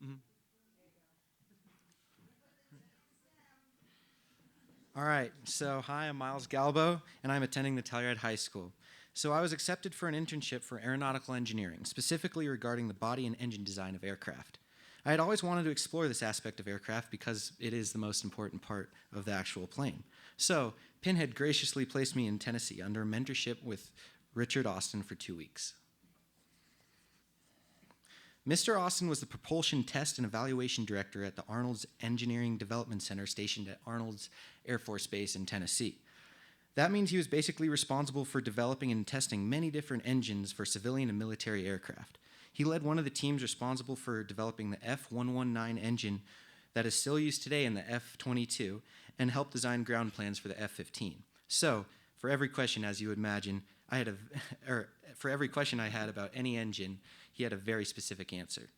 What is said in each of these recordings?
Mhm. All right, so hi, I'm Miles Galbo, and I'm attending the Telluride High School. So I was accepted for an internship for aeronautical engineering, specifically regarding the body and engine design of aircraft. I had always wanted to explore this aspect of aircraft because it is the most important part of the actual plane. So Penn had graciously placed me in Tennessee under a mentorship with Richard Austin for 2 weeks. Mr. Austin was the propulsion test and evaluation director at the Arnold's Engineering Development Center stationed at Arnold's Air Force Base in Tennessee. That means he was basically responsible for developing and testing many different engines for civilian and military aircraft. He led one of the teams responsible for developing the F119 engine that is still used today in the F-22 and helped design ground plans for the F-15. So, for every question, as you would imagine, for every question I had about any engine, he had a very specific answer.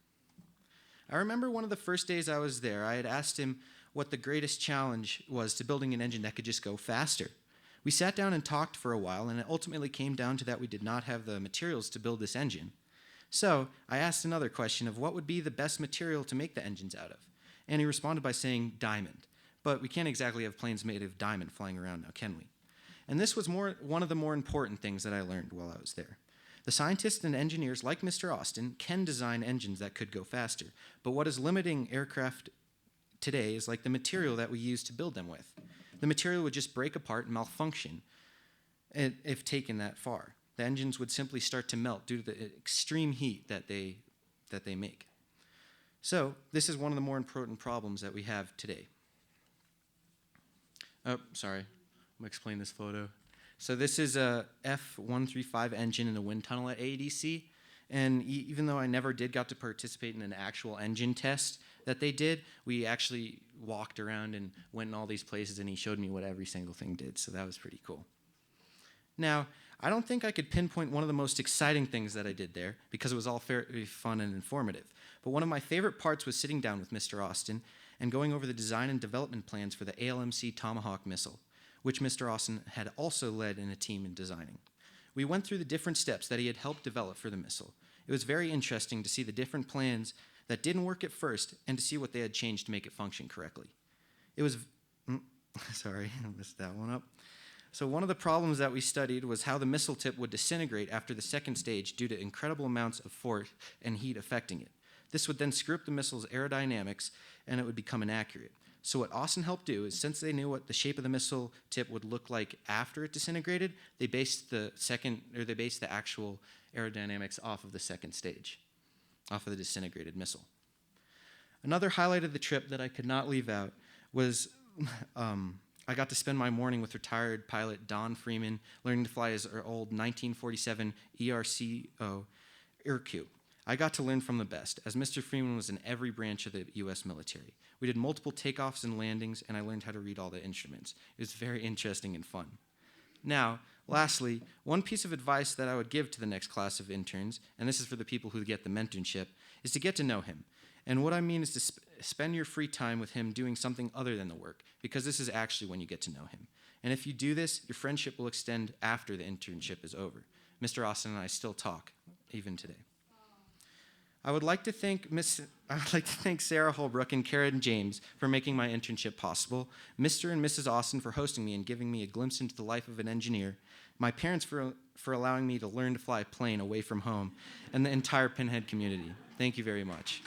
I remember one of the first days I was there, I had asked him what the greatest challenge was to building an engine that could just go faster. We sat down and talked for a while, and it ultimately came down to that we did not have the materials to build this engine. So I asked another question of what would be the best material to make the engines out of. And he responded by saying diamond. But we can't exactly have planes made of diamond flying around now, can we? And this was one of the more important things that I learned while I was there. The scientists and engineers like Mr. Austin can design engines that could go faster, but what is limiting aircraft today is like the material that we use to build them with. The material would just break apart and malfunction if taken that far. The engines would simply start to melt due to the extreme heat that they make. So this is one of the more important problems that we have today. Oh, sorry. I'm going to explain this photo. So this is a F135 engine in a wind tunnel at AEDC. And even though I never got to participate in an actual engine test that they did, we actually walked around and went in all these places, and he showed me what every single thing did. So that was pretty cool. Now, I don't think I could pinpoint one of the most exciting things that I did there because it was all very fun and informative. But one of my favorite parts was sitting down with Mr. Austin and going over the design and development plans for the ALMC Tomahawk missile, which Mr. Austin had also led in a team in designing. We went through the different steps that he had helped develop for the missile. It was very interesting to see the different plans that didn't work at first and to see what they had changed to make it function correctly. It was, sorry, I messed that one up. So one of the problems that we studied was how the missile tip would disintegrate after the second stage due to incredible amounts of force and heat affecting it. This would then screw up the missile's aerodynamics and it would become inaccurate. So what Austin helped do is, since they knew what the shape of the missile tip would look like after it disintegrated, they based the actual aerodynamics off of the second stage, off of the disintegrated missile. Another highlight of the trip that I could not leave out was I got to spend my morning with retired pilot Don Freeman, learning to fly his old 1947 ERCO Irkut. I got to learn from the best, as Mr. Freeman was in every branch of the U.S. military. We did multiple takeoffs and landings, and I learned how to read all the instruments. It was very interesting and fun. Now, lastly, one piece of advice that I would give to the next class of interns, and this is for the people who get the mentorship, is to get to know him. And what I mean is to spend your free time with him doing something other than the work, because this is actually when you get to know him. And if you do this, your friendship will extend after the internship is over. Mr. Austin and I still talk, even today. I would like to thank Sarah Holbrook and Karen James for making my internship possible, Mr. and Mrs. Austin for hosting me and giving me a glimpse into the life of an engineer, my parents for allowing me to learn to fly a plane away from home, and the entire Pinhead community. Thank you very much.